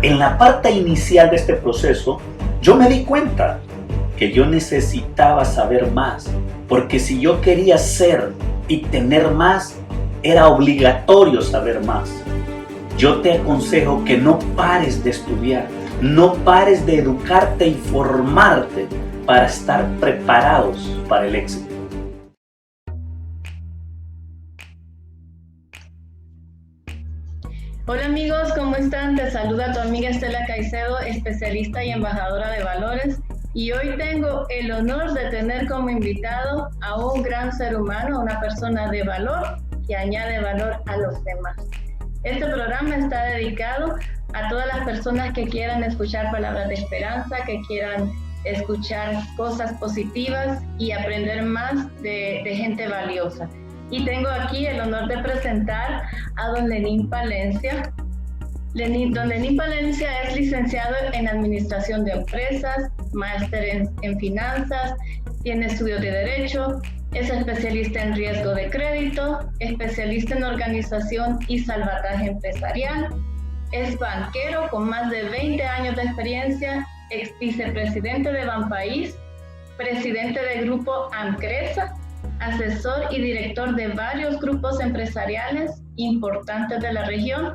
En la parte inicial de este proceso, yo me di cuenta que yo necesitaba saber más, porque si yo quería ser y tener más, era obligatorio saber más. Yo te aconsejo que no pares de estudiar, no pares de educarte y formarte para estar preparados para el éxito. Hola amigos, ¿cómo están? Te saluda tu amiga Estela Caicedo, especialista y embajadora de valores. Y hoy tengo el honor de tener como invitado a un gran ser humano, una persona de valor que añade valor a los demás. Este programa está dedicado a todas las personas que quieran escuchar palabras de esperanza, que quieran escuchar cosas positivas y aprender más de gente valiosa. Y tengo aquí el honor de presentar a don Lenín Palencia. Don Lenín Palencia es licenciado en Administración de Empresas, máster en Finanzas, tiene estudios de Derecho, es especialista en riesgo de crédito, especialista en organización y salvataje empresarial, es banquero con más de 20 años de experiencia, ex vicepresidente de Banpaís, presidente del grupo Amcresa, asesor y director de varios grupos empresariales importantes de la región,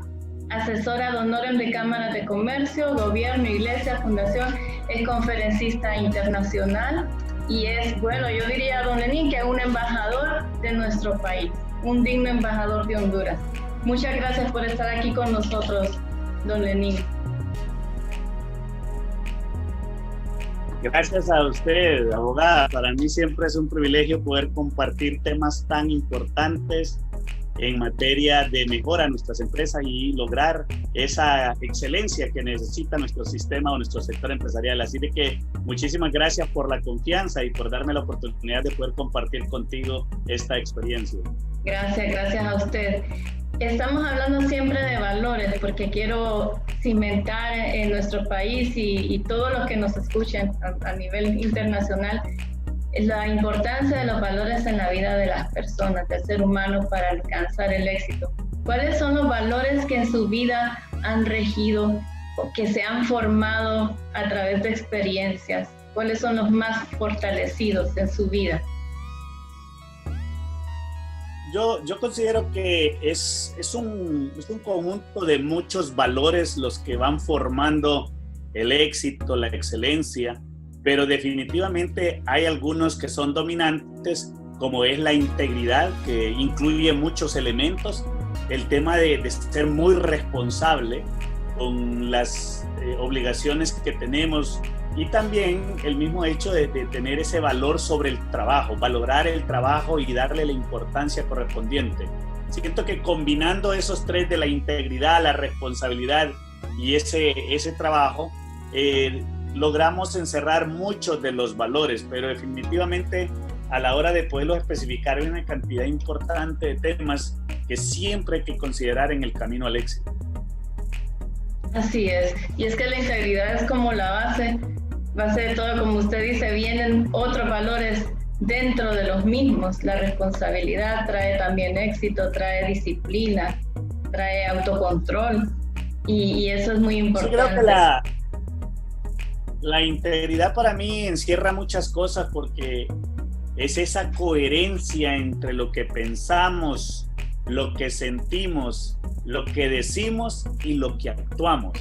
asesora de honores de cámaras de comercio, gobierno, iglesia, fundación, es conferencista internacional y es, bueno, yo diría, don Lenín, que es un embajador de nuestro país, un digno embajador de Honduras. Muchas gracias por estar aquí con nosotros, don Lenín. Gracias a usted, abogada. Para mí siempre es un privilegio poder compartir temas tan importantes en materia de mejora a nuestras empresas y lograr esa excelencia que necesita nuestro sistema o nuestro sector empresarial. Así de que muchísimas gracias por la confianza y por darme la oportunidad de poder compartir contigo esta experiencia. Gracias a usted. Estamos hablando siempre de valores porque quiero cimentar en nuestro país y todos los que nos escuchen a nivel internacional la importancia de los valores en la vida de las personas, del ser humano para alcanzar el éxito. ¿Cuáles son los valores que en su vida han regido o que se han formado a través de experiencias? ¿Cuáles son los más fortalecidos en su vida? Yo considero que es un conjunto de muchos valores los que van formando el éxito, la excelencia, pero definitivamente hay algunos que son dominantes, como es la integridad, que incluye muchos elementos, el tema de ser muy responsable con las obligaciones que tenemos y también el mismo hecho de tener ese valor sobre el trabajo, valorar el trabajo y darle la importancia correspondiente. Siento que combinando esos tres de la integridad, la responsabilidad y ese trabajo, logramos encerrar muchos de los valores, pero definitivamente a la hora de poderlos especificar hay una cantidad importante de temas que siempre hay que considerar en el camino al éxito. Así es, y es que la integridad es como la base de todo, como usted dice, vienen otros valores dentro de los mismos. La responsabilidad trae también éxito, trae disciplina, trae autocontrol y eso es muy importante. Sí, creo que la integridad para mí encierra muchas cosas porque es esa coherencia entre lo que pensamos, lo que sentimos, lo que decimos y lo que actuamos.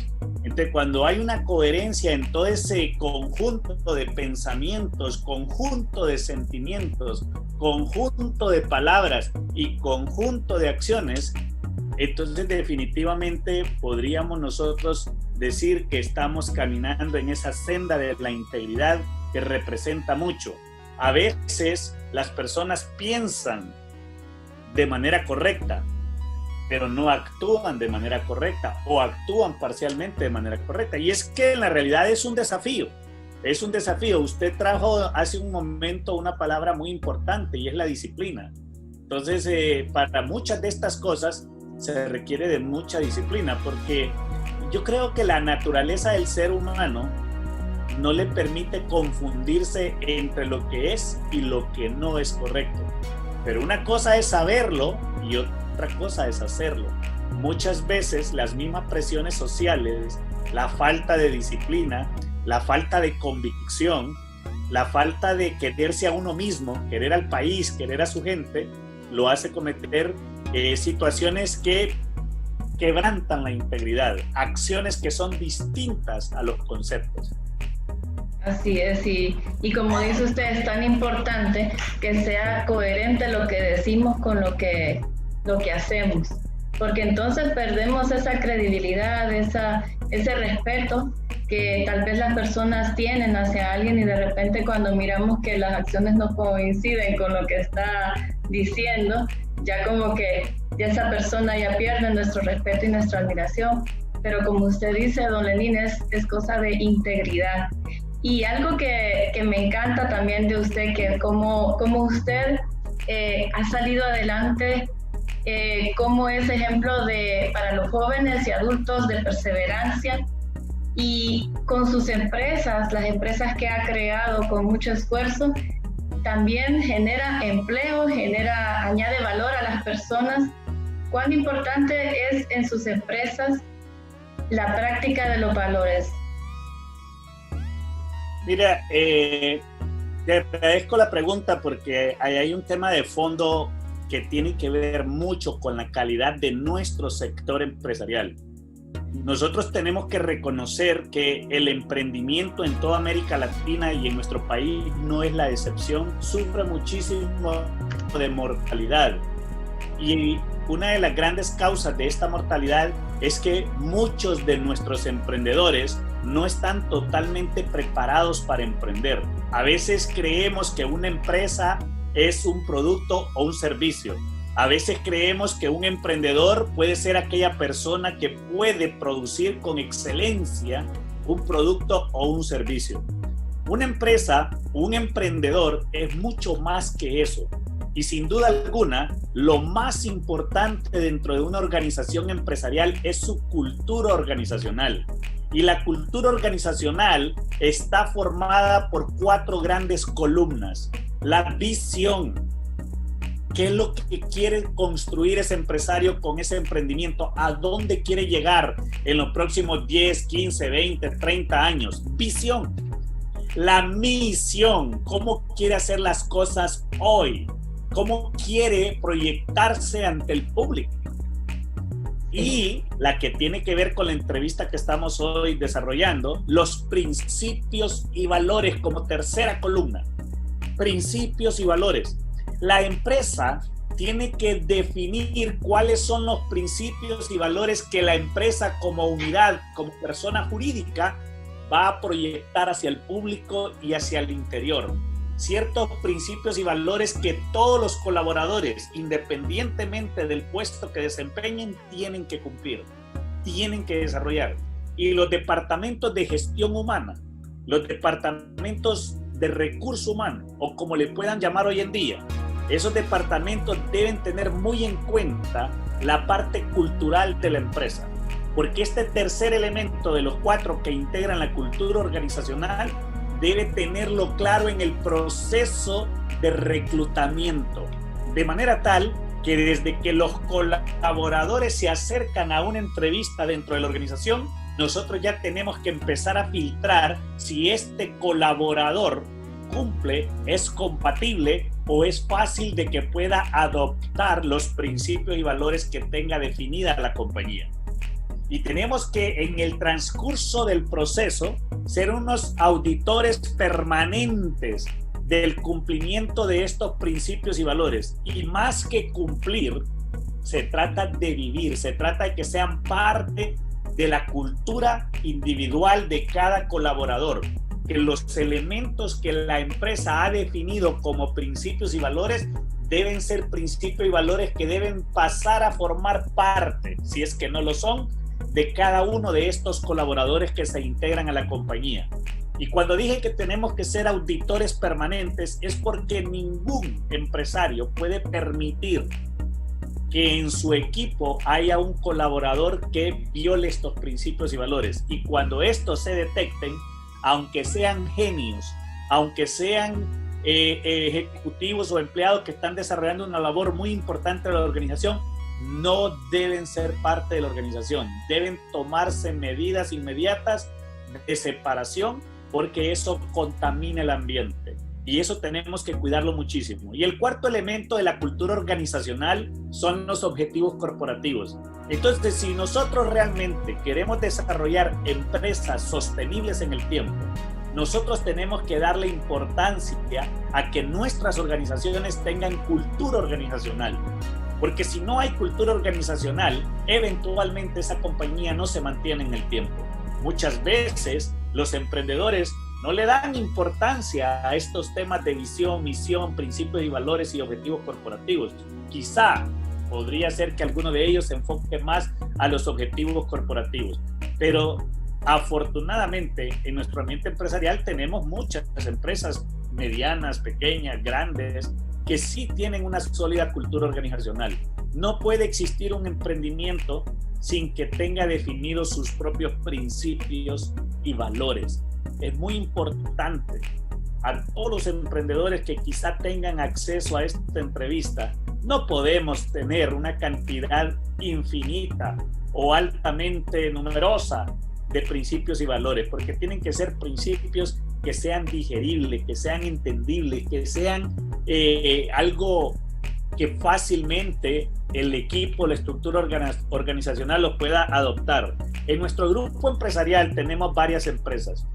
Entonces, cuando hay una coherencia en todo ese conjunto de pensamientos, conjunto de sentimientos, conjunto de palabras y conjunto de acciones, entonces definitivamente podríamos nosotros decir que estamos caminando en esa senda de la integridad que representa mucho. A veces las personas piensan de manera correcta, pero no actúan de manera correcta o actúan parcialmente de manera correcta. Y es que en la realidad es un desafío. Es un desafío. Usted trajo hace un momento una palabra muy importante y es la disciplina. Entonces, para muchas de estas cosas se requiere de mucha disciplina porque yo creo que la naturaleza del ser humano no le permite confundirse entre lo que es y lo que no es correcto. Pero una cosa es saberlo y otra cosa es hacerlo. muchas veces las mismas presiones sociales, la falta de disciplina, la falta de convicción, la falta de quererse a uno mismo, querer al país, querer a su gente, lo hace cometer situaciones que quebrantan la integridad, acciones que son distintas a los conceptos. Así es, y como dice usted, es tan importante que sea coherente lo que decimos con lo que hacemos, porque entonces perdemos esa credibilidad, ese respeto que tal vez las personas tienen hacia alguien, y de repente cuando miramos que las acciones no coinciden con lo que está diciendo, ya como que ya esa persona ya pierde nuestro respeto y nuestra admiración. Pero como usted dice, don Lenín, es cosa de integridad. Y algo que me encanta también de usted, que como usted ha salido adelante, como es ejemplo para los jóvenes y adultos de perseverancia, y con sus empresas, las empresas que ha creado con mucho esfuerzo, también genera empleo, añade valor a las personas. ¿Cuán importante es en sus empresas la práctica de los valores? Mira, te agradezco la pregunta porque hay un tema de fondo que tiene que ver mucho con la calidad de nuestro sector empresarial. Nosotros tenemos que reconocer que el emprendimiento en toda América Latina y en nuestro país no es la excepción, sufre muchísimo de mortalidad. Y una de las grandes causas de esta mortalidad es que muchos de nuestros emprendedores no están totalmente preparados para emprender. A veces creemos que una empresa es un producto o un servicio. A veces creemos que un emprendedor puede ser aquella persona que puede producir con excelencia un producto o un servicio. Una empresa, un emprendedor es mucho más que eso. Y sin duda alguna, lo más importante dentro de una organización empresarial es su cultura organizacional. Y la cultura organizacional está formada por 4 grandes columnas. La visión. ¿Qué es lo que quiere construir ese empresario con ese emprendimiento? ¿A dónde quiere llegar en los próximos 10, 15, 20, 30 años? Visión. La misión. ¿Cómo quiere hacer las cosas hoy? ¿Cómo quiere proyectarse ante el público? Y la que tiene que ver con la entrevista que estamos hoy desarrollando, los principios y valores como tercera columna. Principios y valores. La empresa tiene que definir cuáles son los principios y valores que la empresa como unidad, como persona jurídica, va a proyectar hacia el público y hacia el interior. Ciertos principios y valores que todos los colaboradores, independientemente del puesto que desempeñen, tienen que cumplir, tienen que desarrollar. Y los departamentos de gestión humana, los departamentos de recurso humano, o como le puedan llamar hoy en día, esos departamentos deben tener muy en cuenta la parte cultural de la empresa, porque este tercer elemento de los 4 que integran la cultura organizacional debe tenerlo claro en el proceso de reclutamiento, de manera tal que desde que los colaboradores se acercan a una entrevista dentro de la organización, nosotros ya tenemos que empezar a filtrar si este colaborador cumple, es compatible o es fácil de que pueda adoptar los principios y valores que tenga definida la compañía. Y tenemos que en el transcurso del proceso ser unos auditores permanentes del cumplimiento de estos principios y valores. Y más que cumplir, se trata de vivir, se trata de que sean parte de la cultura individual de cada colaborador. Que los elementos que la empresa ha definido como principios y valores deben ser principios y valores que deben pasar a formar parte, si es que no lo son, de cada uno de estos colaboradores que se integran a la compañía. Y cuando dije que tenemos que ser auditores permanentes, es porque ningún empresario puede permitir que en su equipo haya un colaborador que viole estos principios y valores. Y cuando estos se detecten, aunque sean genios, aunque sean ejecutivos o empleados que están desarrollando una labor muy importante en la organización, no deben ser parte de la organización. Deben tomarse medidas inmediatas de separación porque eso contamina el ambiente. Y eso tenemos que cuidarlo muchísimo. Y el cuarto elemento de la cultura organizacional son los objetivos corporativos. Entonces, si nosotros realmente queremos desarrollar empresas sostenibles en el tiempo, nosotros tenemos que darle importancia a que nuestras organizaciones tengan cultura organizacional. Porque si no hay cultura organizacional, eventualmente esa compañía no se mantiene en el tiempo. Muchas veces los emprendedores no le dan importancia a estos temas de visión, misión, principios y valores y objetivos corporativos. Quizá podría ser que alguno de ellos se enfoque más a los objetivos corporativos. Pero afortunadamente en nuestro ambiente empresarial tenemos muchas empresas medianas, pequeñas, grandes, que sí tienen una sólida cultura organizacional. No puede existir un emprendimiento sin que tenga definidos sus propios principios y valores. Es muy importante a todos los emprendedores que quizá tengan acceso a esta entrevista. No podemos tener una cantidad infinita o altamente numerosa de principios y valores, porque tienen que ser principios que sean digeribles, que sean entendibles, que sean algo que fácilmente el equipo, la estructura organizacional los pueda adoptar. En nuestro grupo empresarial tenemos varias empresas,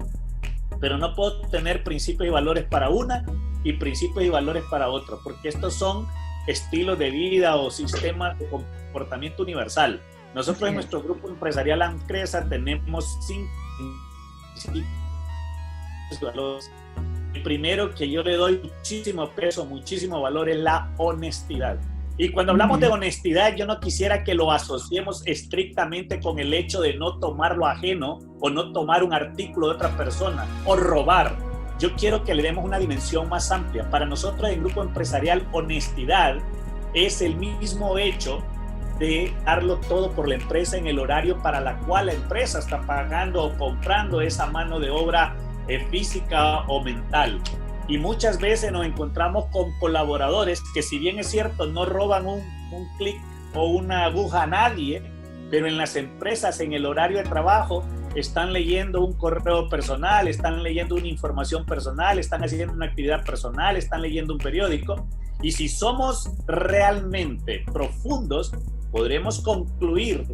pero no puedo tener principios y valores para una y principios y valores para otra, porque estos son estilos de vida o sistemas de comportamiento universal. Nosotros en nuestro grupo empresarial Amcresa tenemos 5 valores. El primero que yo le doy muchísimo peso, muchísimo valor es la honestidad. Y cuando hablamos de honestidad, yo no quisiera que lo asociemos estrictamente con el hecho de no tomar lo ajeno o no tomar un artículo de otra persona o robar. Yo quiero que le demos una dimensión más amplia. Para nosotros en grupo empresarial, honestidad es el mismo hecho de darlo todo por la empresa en el horario para la cual la empresa está pagando o comprando esa mano de obra física o mental. Y muchas veces nos encontramos con colaboradores que, si bien es cierto, no roban un clic o una aguja a nadie, pero en las empresas, en el horario de trabajo, están leyendo un correo personal, están leyendo una información personal, están haciendo una actividad personal, están leyendo un periódico. Y si somos realmente profundos, podremos concluir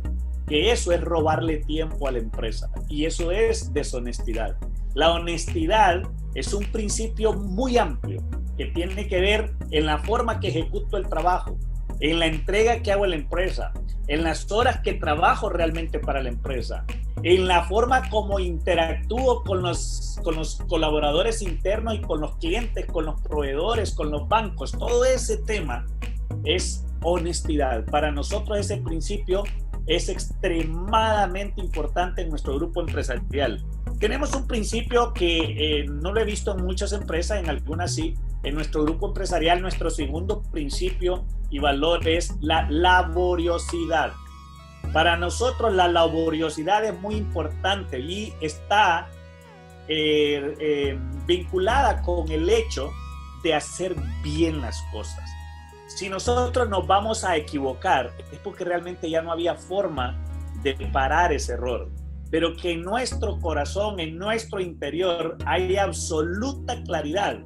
que eso es robarle tiempo a la empresa, y eso es deshonestidad. La honestidad es un principio muy amplio que tiene que ver en la forma que ejecuto el trabajo, en la entrega que hago a la empresa, en las horas que trabajo realmente para la empresa, en la forma como interactúo con los colaboradores internos y con los clientes, con los proveedores, con los bancos. Todo ese tema es honestidad. Para nosotros ese principio es extremadamente importante en nuestro grupo empresarial. Tenemos un principio que no lo he visto en muchas empresas, en algunas sí. En nuestro grupo empresarial, nuestro segundo principio y valor es la laboriosidad. Para nosotros la laboriosidad es muy importante y está vinculada con el hecho de hacer bien las cosas. Si nosotros nos vamos a equivocar, es porque realmente ya no había forma de parar ese error. Pero que en nuestro corazón, en nuestro interior, hay absoluta claridad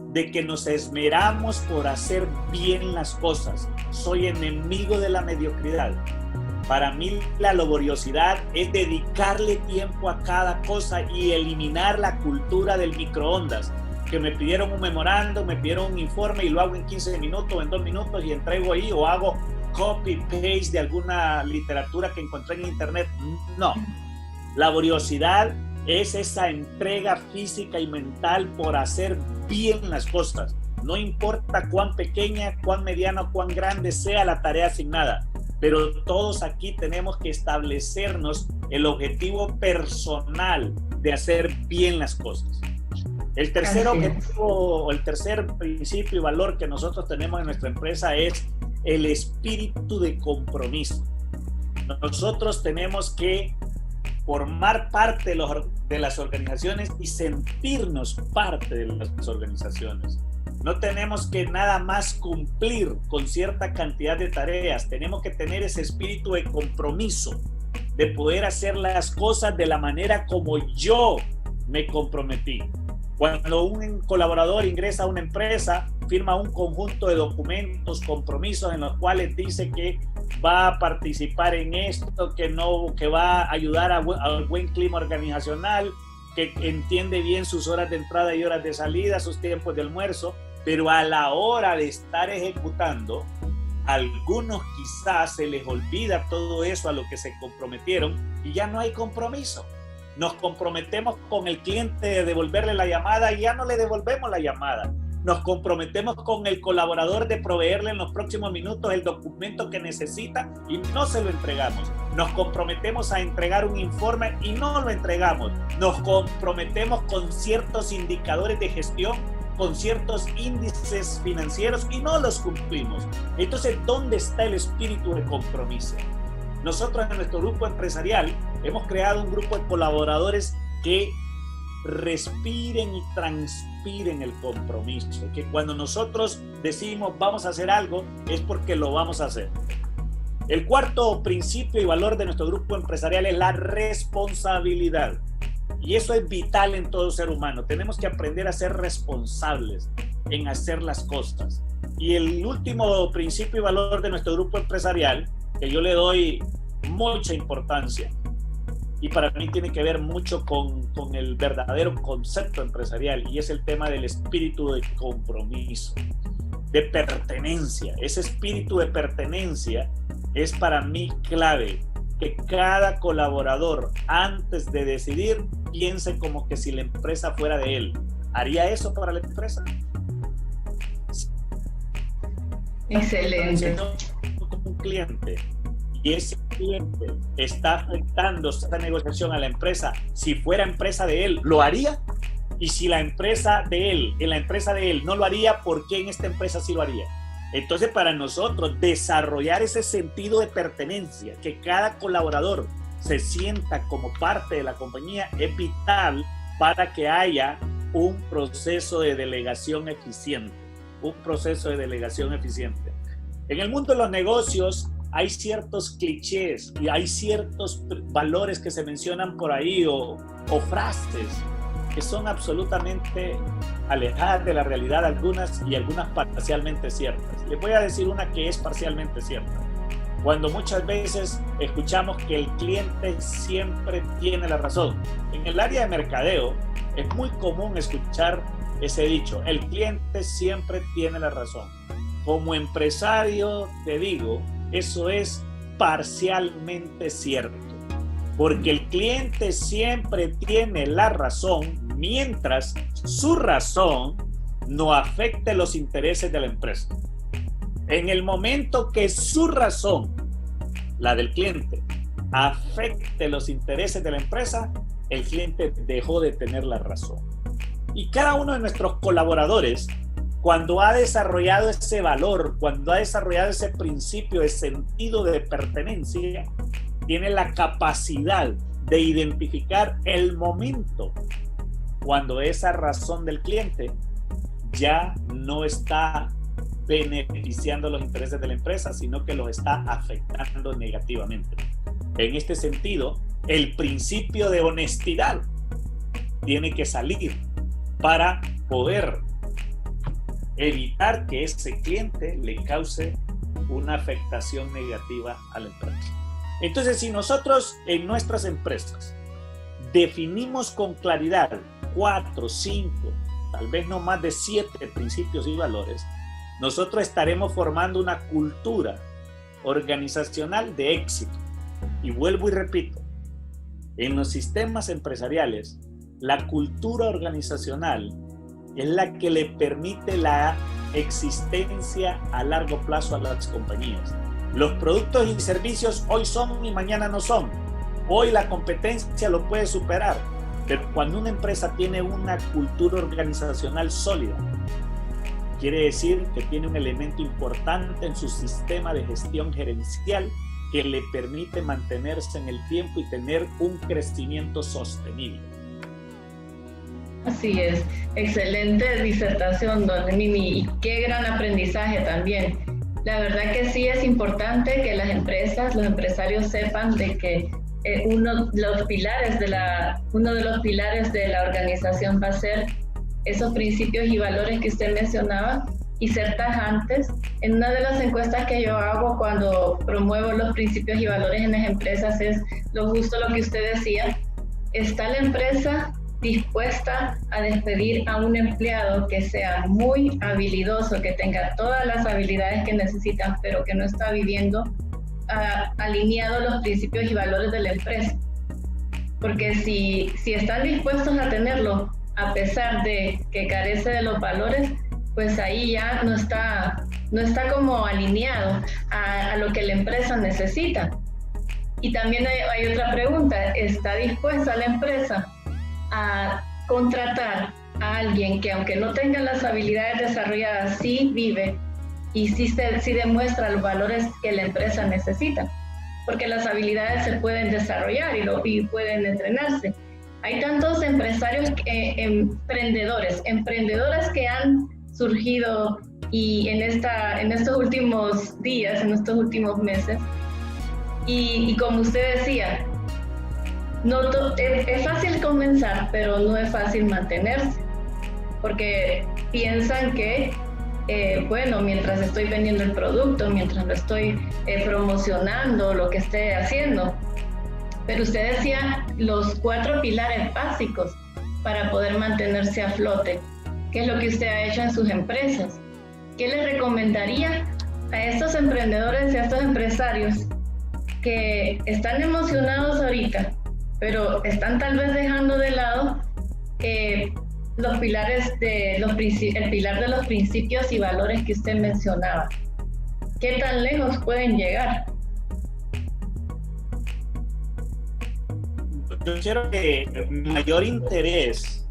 de que nos esmeramos por hacer bien las cosas. Soy enemigo de la mediocridad. Para mí la laboriosidad es dedicarle tiempo a cada cosa y eliminar la cultura del microondas. Que me pidieron un memorando, me pidieron un informe y lo hago en 15 minutos, en 2 minutos y entrego ahí, o hago copy-paste de alguna literatura que encontré en internet. No. Laboriosidad es esa entrega física y mental por hacer bien las cosas. No importa cuán pequeña, cuán mediana, cuán grande sea la tarea asignada, pero todos aquí tenemos que establecernos el objetivo personal de hacer bien las cosas. El tercer objetivo, o el tercer principio y valor que nosotros tenemos en nuestra empresa es el espíritu de compromiso. Nosotros tenemos que formar parte de las organizaciones y sentirnos parte de las organizaciones. No tenemos que nada más cumplir con cierta cantidad de tareas, tenemos que tener ese espíritu de compromiso, de poder hacer las cosas de la manera como yo me comprometí. Cuando un colaborador ingresa a una empresa, firma un conjunto de documentos, compromisos en los cuales dice que va a participar en esto, que va a ayudar al buen clima organizacional, que entiende bien sus horas de entrada y horas de salida, sus tiempos de almuerzo, pero a la hora de estar ejecutando, algunos quizás se les olvida todo eso a lo que se comprometieron y ya no hay compromiso. Nos comprometemos con el cliente de devolverle la llamada y ya no le devolvemos la llamada. Nos comprometemos con el colaborador de proveerle en los próximos minutos el documento que necesita y no se lo entregamos. Nos comprometemos a entregar un informe y no lo entregamos. Nos comprometemos con ciertos indicadores de gestión, con ciertos índices financieros y no los cumplimos. Entonces, ¿dónde está el espíritu de compromiso? Nosotros en nuestro grupo empresarial hemos creado un grupo de colaboradores que respiren y transpiren el compromiso, que cuando nosotros decimos vamos a hacer algo es porque lo vamos a hacer. El cuarto principio y valor de nuestro grupo empresarial es la responsabilidad. Y eso es vital en todo ser humano. Tenemos que aprender a ser responsables en hacer las cosas. Y el último principio y valor de nuestro grupo empresarial, que yo le doy mucha importancia, y para mí tiene que ver mucho con el verdadero concepto empresarial, y es el tema del espíritu de compromiso, de pertenencia. Ese espíritu de pertenencia es para mí clave, que cada colaborador antes de decidir piense como que si la empresa fuera de él. ¿Haría eso para la empresa? Excelente. Como un cliente y ese cliente está afectando esta negociación a la empresa, si fuera empresa de él, ¿lo haría? Y si la empresa de él, en la empresa de él no lo haría, ¿por qué en esta empresa sí lo haría? Entonces, para nosotros desarrollar ese sentido de pertenencia, que cada colaborador se sienta como parte de la compañía, es vital para que haya un proceso de delegación eficiente. Un proceso de delegación eficiente. En el mundo de los negocios hay ciertos clichés y hay ciertos valores que se mencionan por ahí o frases que son absolutamente alejadas de la realidad, algunas parcialmente ciertas. Les voy a decir una que es parcialmente cierta. Cuando muchas veces escuchamos que el cliente siempre tiene la razón. En el área de mercadeo es muy común escuchar ese dicho, el cliente siempre tiene la razón. Como empresario te digo, eso es parcialmente cierto, porque el cliente siempre tiene la razón mientras su razón no afecte los intereses de la empresa. En el momento que su razón, la del cliente, afecte los intereses de la empresa, el cliente dejó de tener la razón. Y cada uno de nuestros colaboradores, cuando ha desarrollado ese valor, cuando ha desarrollado ese principio de sentido de pertenencia, tiene la capacidad de identificar el momento cuando esa razón del cliente ya no está beneficiando los intereses de la empresa, sino que los está afectando negativamente. En este sentido, el principio de honestidad tiene que salir para poder evitar que ese cliente le cause una afectación negativa a la empresa. Entonces, si nosotros en nuestras empresas definimos con claridad 4, 5, tal vez no más de 7 principios y valores, nosotros estaremos formando una cultura organizacional de éxito. Y vuelvo y repito, en los sistemas empresariales, la cultura organizacional es la que le permite la existencia a largo plazo a las compañías. Los productos y servicios hoy son y mañana no son. Hoy la competencia lo puede superar, pero cuando una empresa tiene una cultura organizacional sólida, quiere decir que tiene un elemento importante en su sistema de gestión gerencial que le permite mantenerse en el tiempo y tener un crecimiento sostenible. Así es, excelente disertación, don Mimi, y qué gran aprendizaje también. La verdad que sí es importante que las empresas, los empresarios sepan de que uno de los pilares de la organización va a ser esos principios y valores que usted mencionaba y ser tajantes. En una de las encuestas que yo hago cuando promuevo los principios y valores en las empresas es justo lo que usted decía. ¿Está la empresa dispuesta a despedir a un empleado que sea muy habilidoso, que tenga todas las habilidades que necesitan, pero que no está viviendo alineado a los principios y valores de la empresa? Porque si están dispuestos a tenerlo, a pesar de que carece de los valores, pues ahí ya no está como alineado a lo que la empresa necesita. Y también hay otra pregunta: ¿está dispuesta la empresa a contratar a alguien que, aunque no tenga las habilidades desarrolladas, sí vive y sí demuestra los valores que la empresa necesita? Porque las habilidades se pueden desarrollar y pueden entrenarse. Hay tantos empresarios, emprendedores que han surgido y en estos últimos días, en estos últimos meses, y como usted decía, es fácil comenzar, pero no es fácil mantenerse, porque piensan que bueno, mientras estoy vendiendo el producto, mientras lo estoy promocionando, lo que esté haciendo. Pero usted decía los 4 pilares básicos para poder mantenerse a flote. ¿Qué es lo que usted ha hecho en sus empresas? ¿Qué le recomendaría a estos emprendedores y a estos empresarios que están emocionados ahorita, pero están tal vez dejando de lado los pilares el pilar de los principios y valores que usted mencionaba? ¿Qué tan lejos pueden llegar? Yo quiero que mayor interés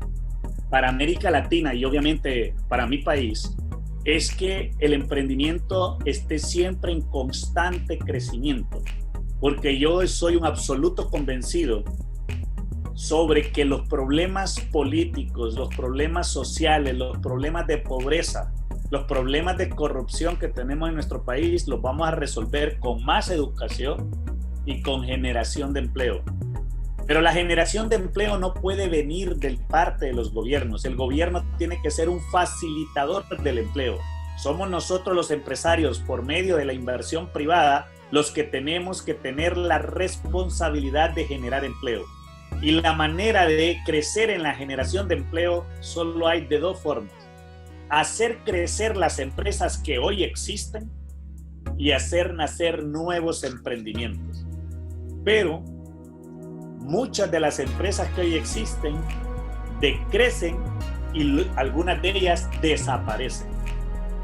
para América Latina y obviamente para mi país es que el emprendimiento esté siempre en constante crecimiento, porque yo soy un absoluto convencido sobre que los problemas políticos, los problemas sociales, los problemas de pobreza, los problemas de corrupción que tenemos en nuestro país los vamos a resolver con más educación y con generación de empleo. Pero la generación de empleo no puede venir de parte de los gobiernos. El gobierno tiene que ser un facilitador del empleo. Somos nosotros los empresarios, por medio de la inversión privada, los que tenemos que tener la responsabilidad de generar empleo. Y la manera de crecer en la generación de empleo solo hay de 2 formas: hacer crecer las empresas que hoy existen y hacer nacer nuevos emprendimientos. Pero muchas de las empresas que hoy existen decrecen y algunas de ellas desaparecen,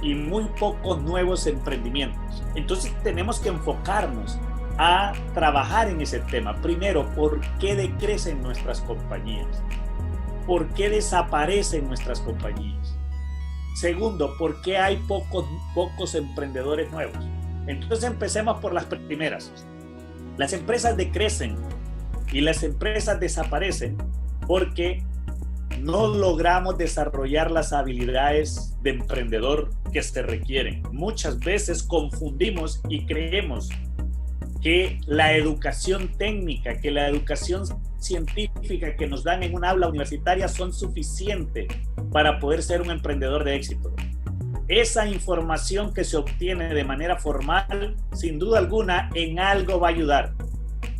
y muy pocos nuevos emprendimientos. Entonces tenemos que enfocarnos a trabajar en ese tema. Primero, ¿por qué decrecen nuestras compañías? ¿Por qué desaparecen nuestras compañías? Segundo, ¿por qué hay pocos emprendedores nuevos? Entonces empecemos por las primeras. Las empresas decrecen y las empresas desaparecen porque no logramos desarrollar las habilidades de emprendedor que se requieren. Muchas veces confundimos y creemos que la educación técnica, que la educación científica que nos dan en un aula universitaria son suficientes para poder ser un emprendedor de éxito. Esa información que se obtiene de manera formal, sin duda alguna, en algo va a ayudar.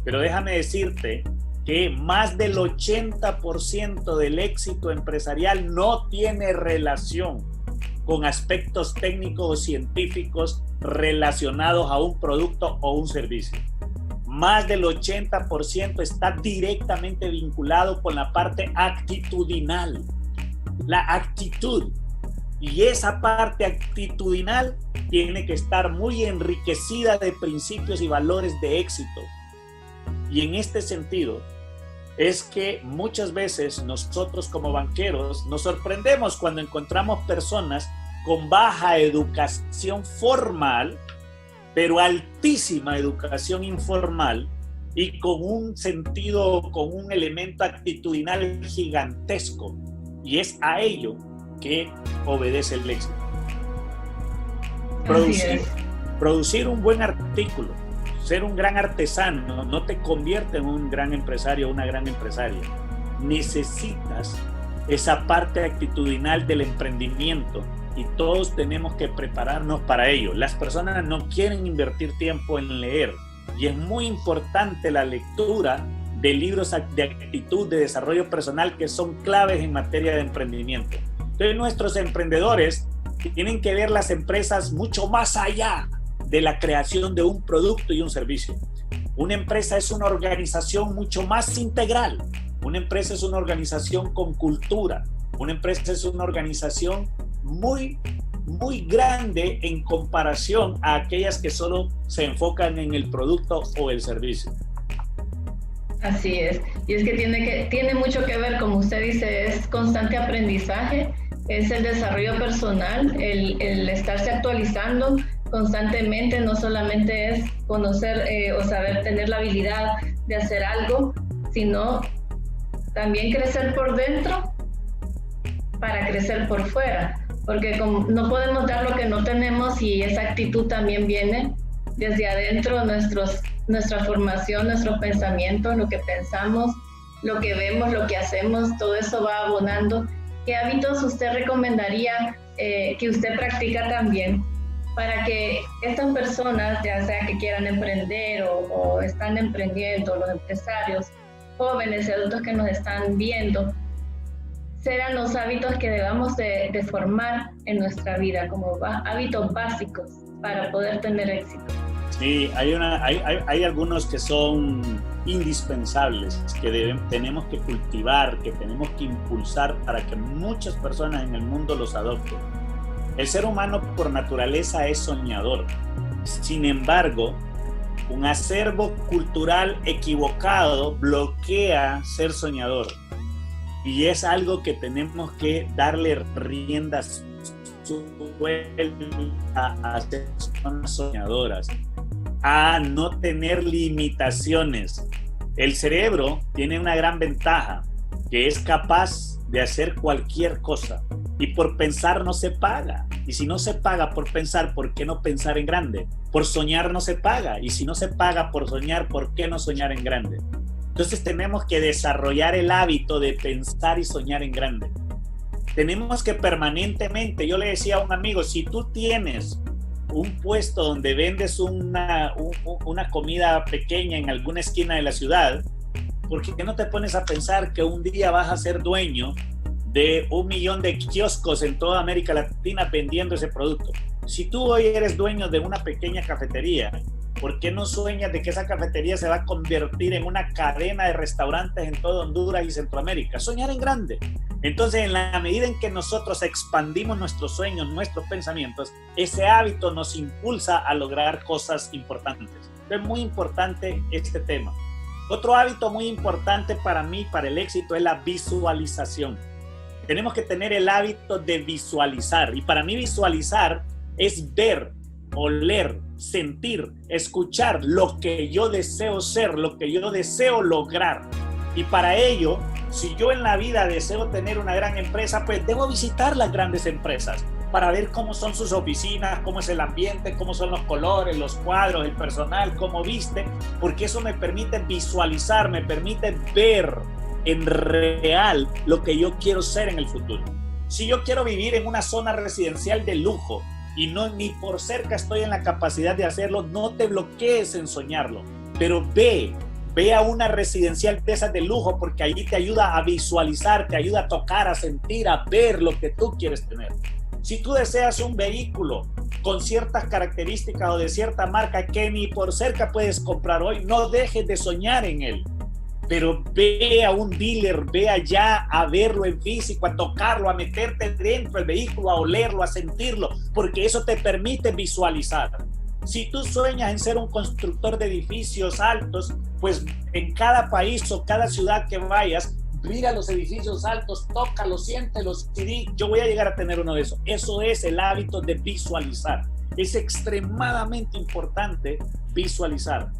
Pero déjame decirte que más del 80% del éxito empresarial no tiene relación con aspectos técnicos o científicos relacionados a un producto o un servicio. Más del 80% está directamente vinculado con la parte actitudinal, la actitud. Y esa parte actitudinal tiene que estar muy enriquecida de principios y valores de éxito. Y en este sentido es que muchas veces nosotros como banqueros nos sorprendemos cuando encontramos personas con baja educación formal, pero altísima educación informal y con un sentido, con un elemento actitudinal gigantesco. Y es a ello que obedece el éxito. Producir un buen artículo, ser un gran artesano, no te convierte en un gran empresario o una gran empresaria. Necesitas esa parte actitudinal del emprendimiento y todos tenemos que prepararnos para ello. Las personas no quieren invertir tiempo en leer y es muy importante la lectura de libros de actitud, de desarrollo personal que son claves en materia de emprendimiento. Entonces nuestros emprendedores tienen que ver las empresas mucho más allá de la creación de un producto y un servicio. Una empresa es una organización mucho más integral. Una empresa es una organización con cultura. Una empresa es una organización muy grande en comparación a aquellas que solo se enfocan en el producto o el servicio. Así es. Y es que tiene mucho que ver, como usted dice, es constante aprendizaje, es el desarrollo personal, el estarse actualizando constantemente, no solamente es conocer o saber tener la habilidad de hacer algo, sino también crecer por dentro para crecer por fuera, porque no podemos dar lo que no tenemos y esa actitud también viene desde adentro, nuestra formación, nuestros pensamientos, lo que pensamos, lo que vemos, lo que hacemos, todo eso va abonando. ¿Qué hábitos usted recomendaría que usted practica también para que estas personas, ya sea que quieran emprender o están emprendiendo, los empresarios, jóvenes y adultos que nos están viendo, serán los hábitos que debamos de formar en nuestra vida como hábitos básicos para poder tener éxito? Sí, hay algunos que son indispensables, que tenemos que cultivar, que tenemos que impulsar para que muchas personas en el mundo los adopten. El ser humano por naturaleza es soñador. Sin embargo, un acervo cultural equivocado bloquea ser soñador. Y es algo que tenemos que darle riendas a ser personas soñadoras, a no tener limitaciones. El cerebro tiene una gran ventaja, que es capaz de hacer cualquier cosa. Y por pensar no se paga. Y si no se paga por pensar, ¿por qué no pensar en grande? Por soñar no se paga. Y si no se paga por soñar, ¿por qué no soñar en grande? Entonces tenemos que desarrollar el hábito de pensar y soñar en grande. Tenemos que permanentemente, yo le decía a un amigo, si tú tienes un puesto donde vendes una comida pequeña en alguna esquina de la ciudad, ¿por qué no te pones a pensar que un día vas a ser dueño de 1 millón de kioscos en toda América Latina vendiendo ese producto? Si tú hoy eres dueño de una pequeña cafetería, ¿por qué no sueñas de que esa cafetería se va a convertir en una cadena de restaurantes en toda Honduras y Centroamérica? Soñar en grande. Entonces, en la medida en que nosotros expandimos nuestros sueños, nuestros pensamientos, ese hábito nos impulsa a lograr cosas importantes. Es muy importante este tema. Otro hábito muy importante para mí, para el éxito, es la visualización. Tenemos que tener el hábito de visualizar. Y para mí visualizar es ver, oler, sentir, escuchar lo que yo deseo ser, lo que yo deseo lograr. Y para ello, si yo en la vida deseo tener una gran empresa, pues debo visitar las grandes empresas para ver cómo son sus oficinas, cómo es el ambiente, cómo son los colores, los cuadros, el personal, cómo viste, porque eso me permite visualizar, me permite ver en real lo que yo quiero ser en el futuro. Si yo quiero vivir en una zona residencial de lujo y ni por cerca estoy en la capacidad de hacerlo, no te bloquees en soñarlo, pero ve a una residencial de esas de lujo, porque allí te ayuda a visualizar, te ayuda a tocar, a sentir, a ver lo que tú quieres tener. Si tú deseas un vehículo con ciertas características o de cierta marca que ni por cerca puedes comprar hoy, no dejes de soñar en él. Pero ve a un dealer, ve allá a verlo en físico, a tocarlo, a meterte dentro del vehículo, a olerlo, a sentirlo, porque eso te permite visualizar. Si tú sueñas en ser un constructor de edificios altos, pues en cada país o cada ciudad que vayas, mira los edificios altos, tócalos, siéntelos y di, yo voy a llegar a tener uno de esos. Eso es el hábito de visualizar. Es extremadamente importante visualizar.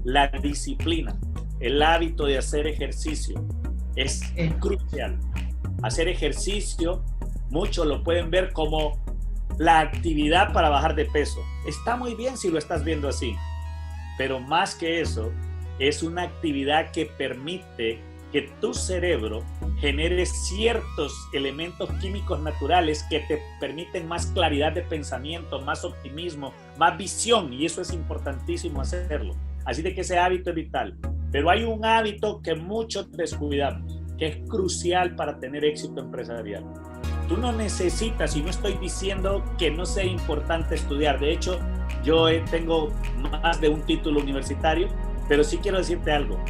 La disciplina, el hábito de hacer ejercicio es crucial. hacer ejercicio, muchos lo pueden ver como la actividad para bajar de peso. Está muy bien si lo estás viendo así, pero más que eso, es una actividad que permite que tu cerebro genere ciertos elementos químicos naturales que te permiten más claridad de pensamiento, más optimismo, más visión, y eso es importantísimo hacerlo. Así de que ese hábito es vital. Pero hay un hábito que muchos descuidamos, que es crucial para tener éxito empresarial. Tú no necesitas, y no estoy diciendo que no sea importante estudiar. De hecho, yo tengo más de un título universitario, pero sí quiero decirte algo.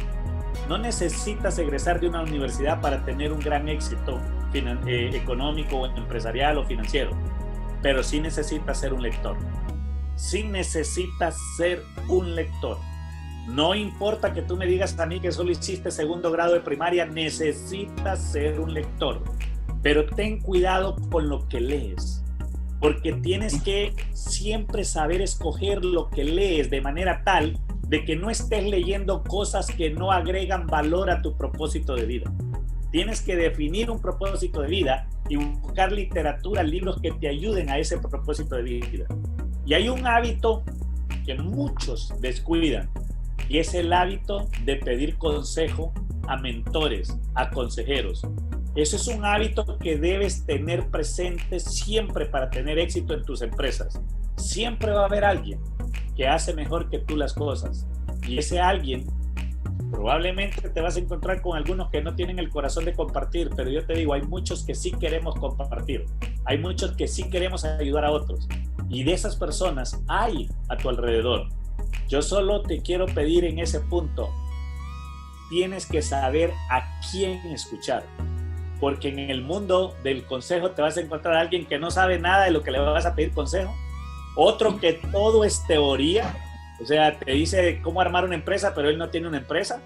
No necesitas egresar de una universidad para tener un gran éxito económico, empresarial o financiero, pero sí necesitas ser un lector. Sí necesitas ser un lector. No importa que tú me digas a mí que solo hiciste segundo grado de primaria, necesitas ser un lector. Pero ten cuidado con lo que lees, porque tienes que siempre saber escoger lo que lees de manera tal de que no estés leyendo cosas que no agregan valor a tu propósito de vida. Tienes que definir un propósito de vida y buscar literatura, libros que te ayuden a ese propósito de vida. Y hay un hábito que muchos descuidan, y es el hábito de pedir consejo a mentores, a consejeros. Eso es un hábito que debes tener presente siempre para tener éxito en tus empresas. Siempre va a haber alguien que hace mejor que tú las cosas. Y ese alguien, probablemente te vas a encontrar con algunos que no tienen el corazón de compartir, pero yo te digo, hay muchos que sí queremos compartir. Hay muchos que sí queremos ayudar a otros. Y de esas personas hay a tu alrededor. Yo solo te quiero pedir en ese punto, tienes que saber a quién escuchar. Porque en el mundo del consejo te vas a encontrar a alguien que no sabe nada de lo que le vas a pedir consejo. Otro que todo es teoría, o sea, te dice cómo armar una empresa, pero él no tiene una empresa.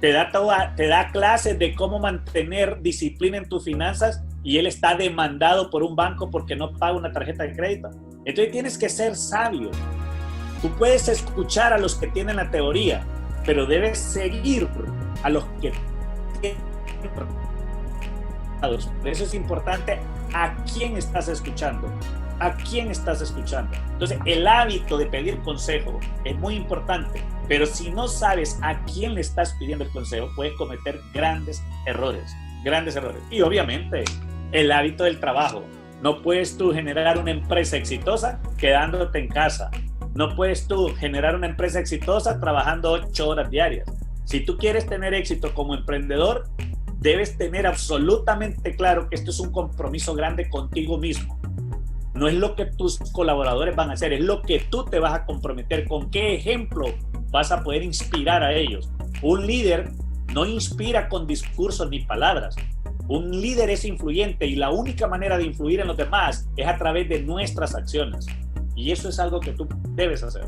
Te da clases de cómo mantener disciplina en tus finanzas y él está demandado por un banco porque no paga una tarjeta de crédito. Entonces tienes que ser sabio. Tú puedes escuchar a los que tienen la teoría, pero debes seguir a los que tienen. Por eso es importante a quién estás escuchando. ¿A quién estás escuchando? Entonces, el hábito de pedir consejo es muy importante, pero si no sabes a quién le estás pidiendo el consejo, puedes cometer grandes errores. Y obviamente, el hábito del trabajo. No puedes tú generar una empresa exitosa quedándote en casa. No puedes tú generar una empresa exitosa trabajando 8 horas diarias. Si tú quieres tener éxito como emprendedor, debes tener absolutamente claro que esto es un compromiso grande contigo mismo. No es lo que tus colaboradores van a hacer, es lo que tú te vas a comprometer. ¿Con qué ejemplo vas a poder inspirar a ellos? Un líder no inspira con discursos ni palabras. Un líder es influyente y la única manera de influir en los demás es a través de nuestras acciones. Y eso es algo que tú debes hacer.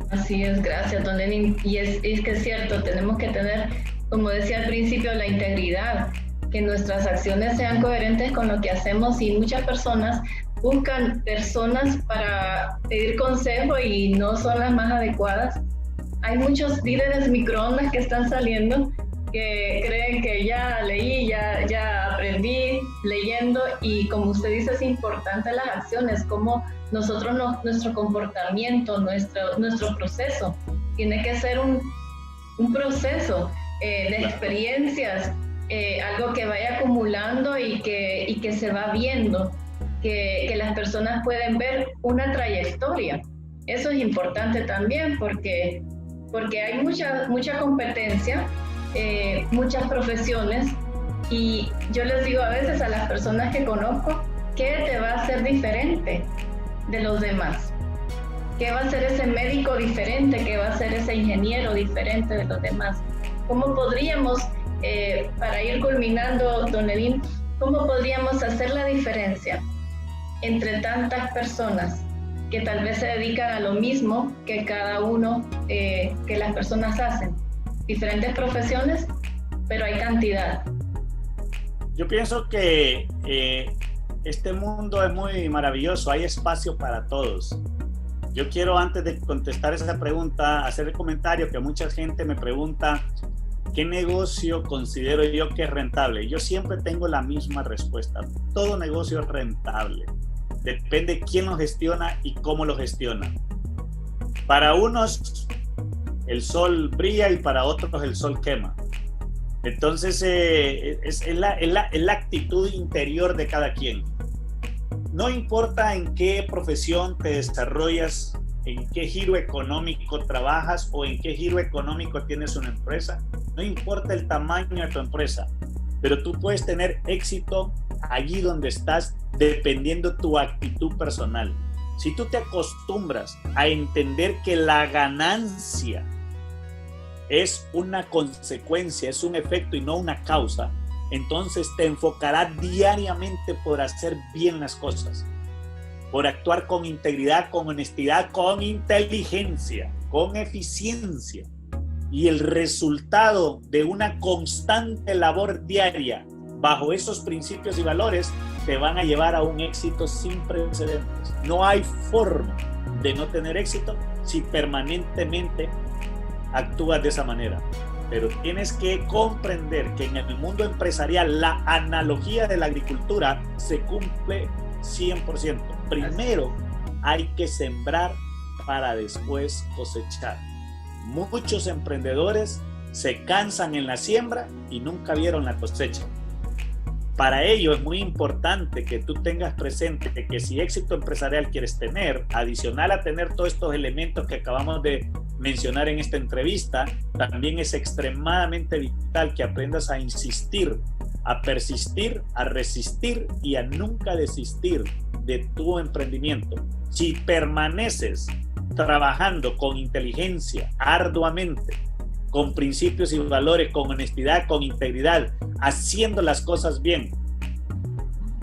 Así es, gracias, don Lenin. Y es que es cierto, tenemos que tener, como decía al principio, la integridad, que nuestras acciones sean coherentes con lo que hacemos, y muchas personas buscan personas para pedir consejo y no son las más adecuadas. Hay muchos líderes microondas que están saliendo que creen que ya leí, ya aprendí leyendo, y como usted dice, es importante las acciones, como nosotros, nuestro comportamiento, nuestro proceso tiene que ser un proceso de experiencias, algo que vaya acumulando y que se va viendo, que las personas pueden ver una trayectoria. Eso es importante también porque hay mucha competencia, muchas profesiones, y yo les digo a veces a las personas que conozco, ¿qué te va a hacer diferente de los demás? ¿Qué va a ser ese médico diferente? ¿Qué va a ser ese ingeniero diferente de los demás? ¿Cómo podríamos, para ir culminando, don Lenin, cómo podríamos hacer la diferencia entre tantas personas que tal vez se dedican a lo mismo que cada uno, que las personas hacen? Diferentes profesiones, pero hay cantidad. Yo pienso que este mundo es muy maravilloso, hay espacio para todos. Yo quiero, antes de contestar esa pregunta, hacer el comentario que mucha gente me pregunta, ¿qué negocio considero yo que es rentable? Yo siempre tengo la misma respuesta. Todo negocio es rentable. Depende quién lo gestiona y cómo lo gestiona. Para unos el sol brilla y para otros el sol quema. Entonces es la actitud interior de cada quien. No importa en qué profesión te desarrollas, en qué giro económico trabajas o en qué giro económico tienes una empresa, no importa el tamaño de tu empresa, pero tú puedes tener éxito allí donde estás dependiendo tu actitud personal. Si tú te acostumbras a entender que la ganancia es una consecuencia, es un efecto y no una causa, entonces te enfocarás diariamente por hacer bien las cosas, por actuar con integridad, con honestidad, con inteligencia, con eficiencia. Y el resultado de una constante labor diaria bajo esos principios y valores te van a llevar a un éxito sin precedentes. No hay forma de no tener éxito si permanentemente actúas de esa manera. Pero tienes que comprender que en el mundo empresarial la analogía de la agricultura se cumple 100%. Primero hay que sembrar para después cosechar. Muchos emprendedores se cansan en la siembra y nunca vieron la cosecha. Para ello es muy importante que tú tengas presente que si éxito empresarial quieres tener, adicional a tener todos estos elementos que acabamos de mencionar en esta entrevista, también es extremadamente vital que aprendas a insistir, a persistir, a resistir y a nunca desistir de tu emprendimiento. Si permaneces trabajando con inteligencia, arduamente, con principios y valores, con honestidad, con integridad, haciendo las cosas bien,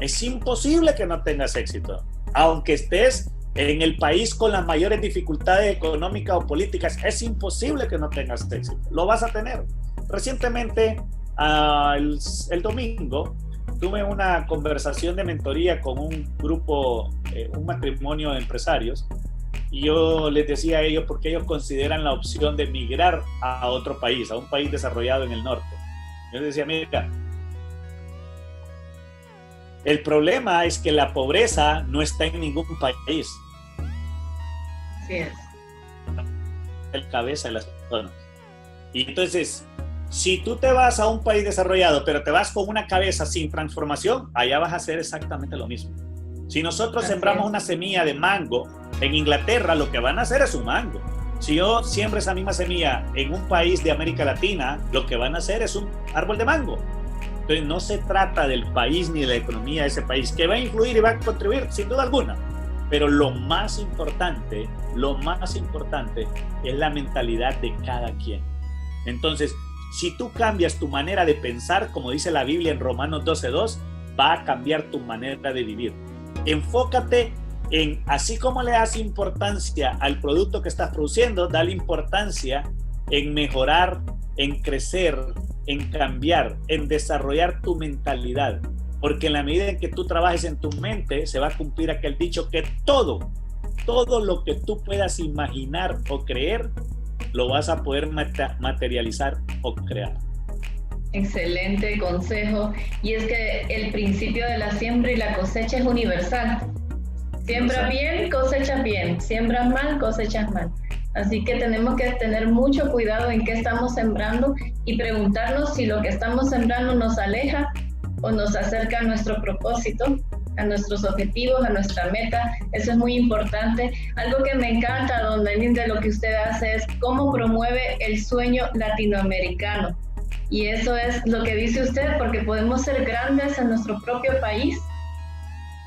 es imposible que no tengas éxito. Aunque estés en el país con las mayores dificultades económicas o políticas, es imposible que no tengas éxito. Lo vas a tener. Recientemente, el domingo, tuve una conversación de mentoría con un grupo, un matrimonio de empresarios, y yo les decía a ellos porque ellos consideran la opción de migrar a otro país, a un país desarrollado en el norte. Yo les decía, mira, el problema es que la pobreza no está en ningún país. Así es. El cabeza de las personas. Y entonces, si tú te vas a un país desarrollado, pero te vas con una cabeza sin transformación, allá vas a hacer exactamente lo mismo. Si nosotros sembramos una semilla de mango, en Inglaterra lo que van a hacer es un mango. Si yo siembro esa misma semilla en un país de América Latina, lo que van a hacer es un árbol de mango. Entonces no se trata del país ni de la economía de ese país, que va a influir y va a contribuir sin duda alguna. Pero lo más importante es la mentalidad de cada quien. Entonces, si tú cambias tu manera de pensar, como dice la Biblia en Romanos 12:2, va a cambiar tu manera de vivir. Enfócate en, así como le das importancia al producto que estás produciendo, dale importancia en mejorar, en crecer, en cambiar, en desarrollar tu mentalidad. Porque en la medida en que tú trabajes en tu mente, se va a cumplir aquel dicho que todo lo que tú puedas imaginar o creer, lo vas a poder materializar o crear. Excelente consejo. Y es que el principio de la siembra y la cosecha es universal. Siembra bien, cosechas bien. Siembras mal, cosechas mal. Así que tenemos que tener mucho cuidado en qué estamos sembrando y preguntarnos si lo que estamos sembrando nos aleja o nos acerca a nuestro propósito, a nuestros objetivos, a nuestra meta. Eso es muy importante. Algo que me encanta, don Lenin, de lo que usted hace es cómo promueve el sueño latinoamericano. Y eso es lo que dice usted, porque podemos ser grandes en nuestro propio país,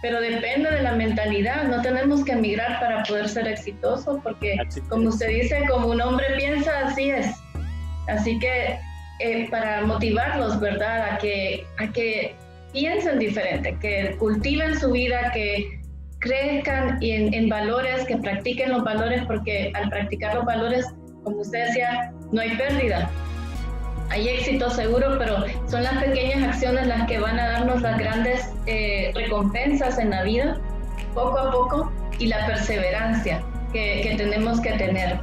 pero depende de la mentalidad. No tenemos que emigrar para poder ser exitosos, porque como usted dice, como un hombre piensa, así es. Así que para motivarlos, ¿verdad? A que piensen diferente, que cultiven su vida, que crezcan en valores, que practiquen los valores, porque al practicar los valores, como usted decía, no hay pérdida. Hay éxito seguro, pero son las pequeñas acciones las que van a darnos las grandes recompensas en la vida, poco a poco, y la perseverancia que tenemos que tener.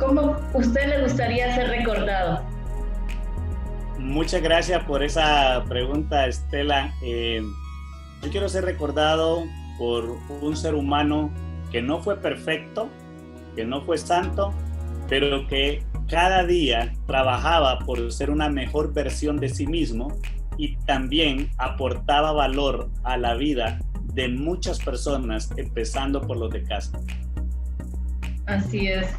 ¿Cómo usted le gustaría ser recordado? Muchas gracias por esa pregunta, Estela. Yo quiero ser recordado por un ser humano que no fue perfecto, que no fue santo, pero que cada día trabajaba por ser una mejor versión de sí mismo y también aportaba valor a la vida de muchas personas, empezando por los de casa. Así es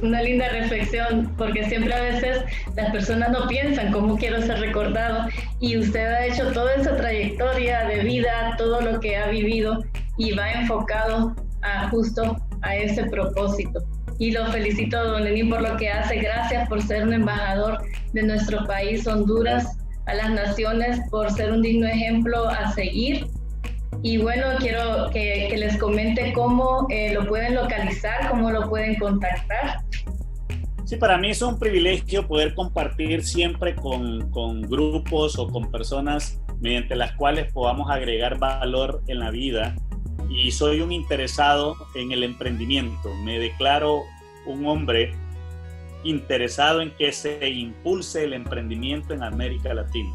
una linda reflexión, porque siempre a veces las personas no piensan cómo quiero ser recordado, y usted ha hecho toda esa trayectoria de vida, todo lo que ha vivido, y va enfocado justo a ese propósito. Y lo felicito, don Lenín, por lo que hace. Gracias por ser un embajador de nuestro país, Honduras, a las naciones, por ser un digno ejemplo a seguir. Y bueno, quiero que les comente cómo lo pueden localizar, cómo lo pueden contactar. Sí, para mí es un privilegio poder compartir siempre con grupos o con personas mediante las cuales podamos agregar valor en la vida. Y soy un interesado en el emprendimiento. Me declaro un hombre interesado en que se impulse el emprendimiento en América Latina,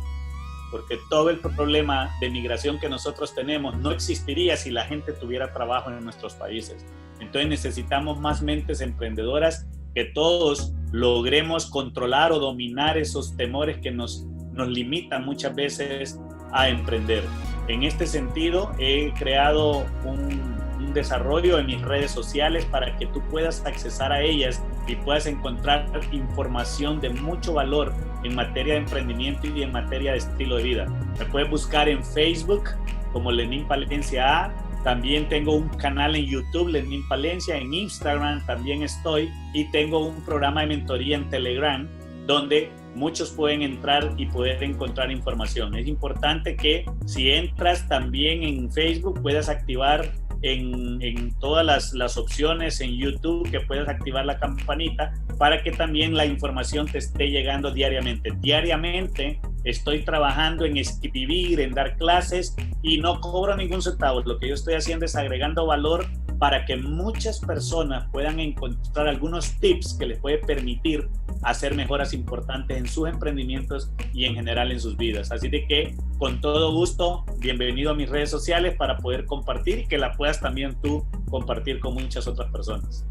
porque todo el problema de migración que nosotros tenemos no existiría si la gente tuviera trabajo en nuestros países. Entonces necesitamos más mentes emprendedoras, que todos logremos controlar o dominar esos temores que nos limitan muchas veces a emprender. En este sentido, he creado un desarrollo en mis redes sociales para que tú puedas accesar a ellas y puedas encontrar información de mucho valor en materia de emprendimiento y en materia de estilo de vida. Me puedes buscar en Facebook como Lenín Palencia A. También tengo un canal en YouTube, Lenín Palencia. En Instagram también estoy, y tengo un programa de mentoría en Telegram donde muchos pueden entrar y poder encontrar información. Es importante que si entras también en Facebook puedas activar en todas las opciones en YouTube, que puedas activar la campanita para que también la información te esté llegando diariamente. Diariamente estoy trabajando en escribir, en dar clases, y no cobro ningún centavo. Lo que yo estoy haciendo es agregando valor para que muchas personas puedan encontrar algunos tips que les puede permitir hacer mejoras importantes en sus emprendimientos y en general en sus vidas. Así de que, con todo gusto, bienvenido a mis redes sociales para poder compartir, y que la puedas también tú compartir con muchas otras personas.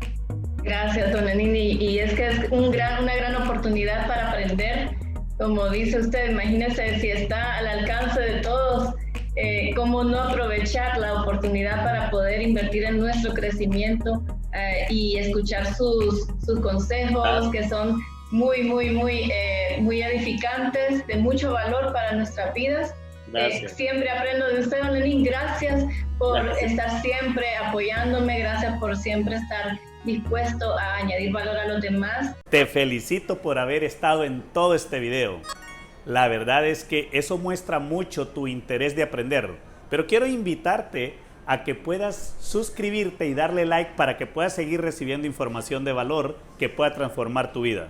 Gracias, don Lenín. Y es que es una gran oportunidad para aprender. Como dice usted, imagínese si está al alcance de todos, cómo no aprovechar la oportunidad para poder invertir en nuestro crecimiento y escuchar sus consejos, que son muy edificantes, de mucho valor para nuestras vidas. Siempre aprendo de usted, don Lenín. Gracias por estar siempre apoyándome, gracias por siempre estar dispuesto a añadir valor a los demás. Te felicito por haber estado en todo este video. La verdad es que eso muestra mucho tu interés de aprender, pero quiero invitarte a que puedas suscribirte y darle like para que puedas seguir recibiendo información de valor que pueda transformar tu vida.